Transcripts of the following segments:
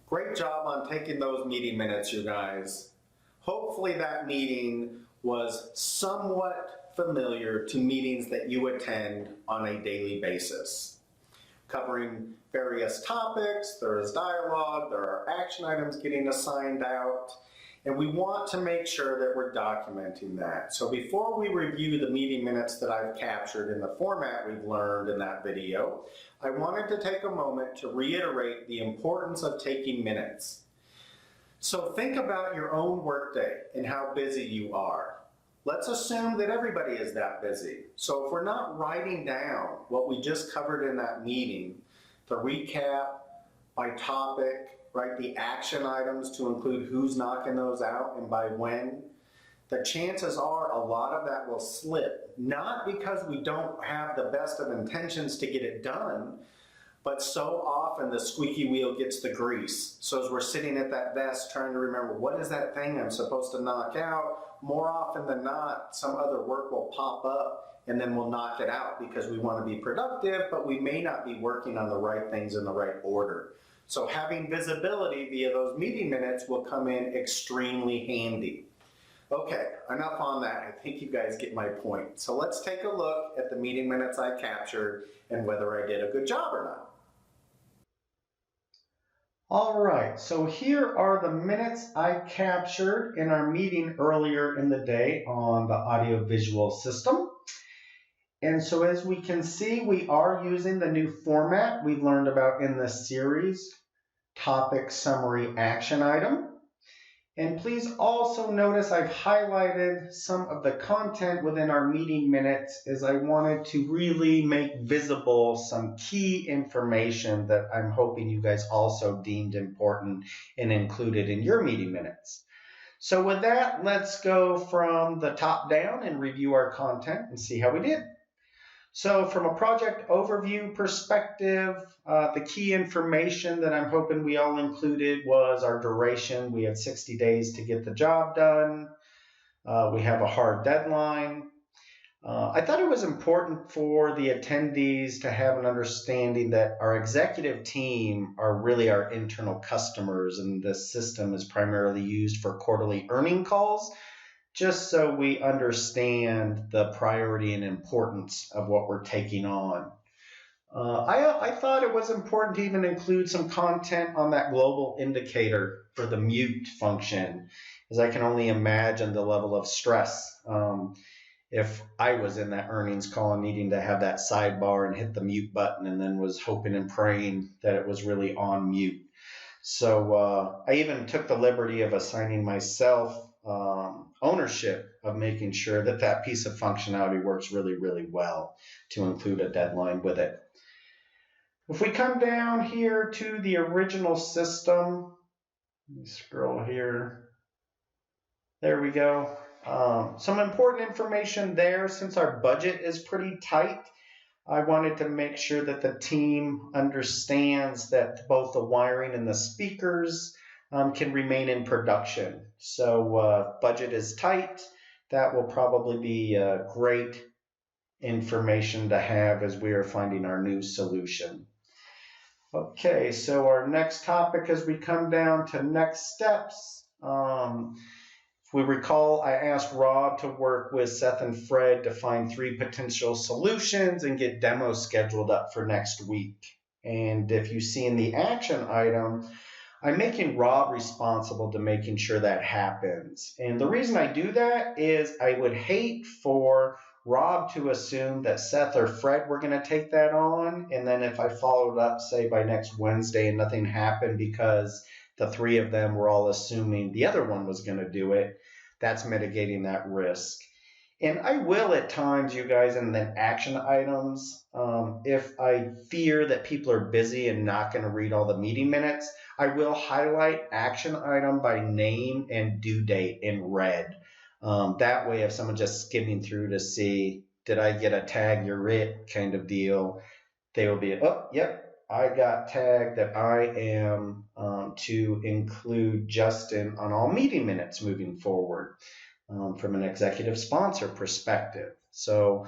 Great job on taking those meeting minutes, you guys. Hopefully that meeting was somewhat familiar to meetings that you attend on a daily basis. Covering various topics, there is dialogue, there are action items getting assigned out, and we want to make sure that we're documenting that. So before we review the meeting minutes that I've captured in the format we've learned in that video, I wanted to take a moment to reiterate the importance of taking minutes. So think about your own workday and how busy you are. Let's assume that everybody is that busy. So if we're not writing down what we just covered in that meeting, the recap by topic, right, the action items to include who's knocking those out and by when, the chances are a lot of that will slip, not because we don't have the best of intentions to get it done, but so often the squeaky wheel gets the grease. So as we're sitting at that desk trying to remember, what is that thing I'm supposed to knock out? More often than not, some other work will pop up and then we'll knock it out because we want to be productive, but we may not be working on the right things in the right order. So having visibility via those meeting minutes will come in extremely handy. Okay, enough on that. I think you guys get my point. So let's take a look at the meeting minutes I captured and whether I did a good job or not. All right, so here are the minutes I captured in our meeting earlier in the day on the audiovisual system. And so as we can see, we are using the new format we've learned about in this series, topic, summary, action item. And please also notice I've highlighted some of the content within our meeting minutes as I wanted to really make visible some key information that I'm hoping you guys also deemed important and included in your meeting minutes. So with that, let's go from the top down and review our content and see how we did. So from a project overview perspective, the key information that I'm hoping we all included was our duration. We had 60 days to get the job done. We have a hard deadline. I thought it was important for the attendees to have an understanding that our executive team are really our internal customers, and this system is primarily used for quarterly earning calls, just so we understand the priority and importance of what we're taking on. I thought it was important to even include some content on that global indicator for the mute function, as I can only imagine the level of stress if I was in that earnings call and needing to have that sidebar and hit the mute button and then was hoping and praying that it was really on mute. So I even took the liberty of assigning myself ownership of making sure that that piece of functionality works really, really well to include a deadline with it. If we come down here to the original system, let me scroll here. There we go. Some important information there. Since our budget is pretty tight, I wanted to make sure that the team understands that both the wiring and the speakers can remain in production. So budget is tight. That will probably be great information to have as we are finding our new solution. Okay, so our next topic as we come down to next steps. If we recall, I asked Rob to work with Seth and Fred to find 3 potential solutions and get demos scheduled up for next week. And if you see in the action item, I'm making Rob responsible to making sure that happens. And the reason I do that is I would hate for Rob to assume that Seth or Fred were going to take that on. And then if I followed up, say, by next Wednesday and nothing happened because the 3 of them were all assuming the other one was going to do it, that's mitigating that risk. And I will at times, you guys, in the action items, if I fear that people are busy and not going to read all the meeting minutes, I will highlight action item by name and due date in red. That way, if someone just skimming through to see, did I get a tag, you're it kind of deal, they will be, oh, yep, I got tagged that I am to include Justin on all meeting minutes moving forward. From an executive sponsor perspective. So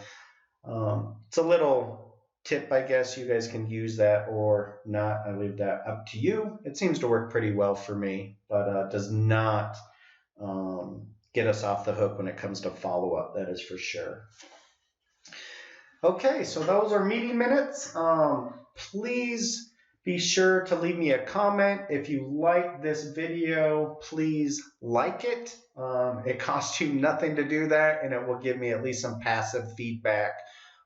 it's a little tip, I guess. You guys can use that or not. I leave that up to you. It seems to work pretty well for me, but does not get us off the hook when it comes to follow-up, that is for sure. Okay, so those are meeting minutes. Please be sure to leave me a comment. If you like this video, please like it. It costs you nothing to do that, and it will give me at least some passive feedback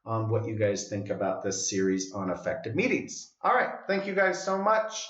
on what you guys think about this series on effective meetings. All right, thank you guys so much.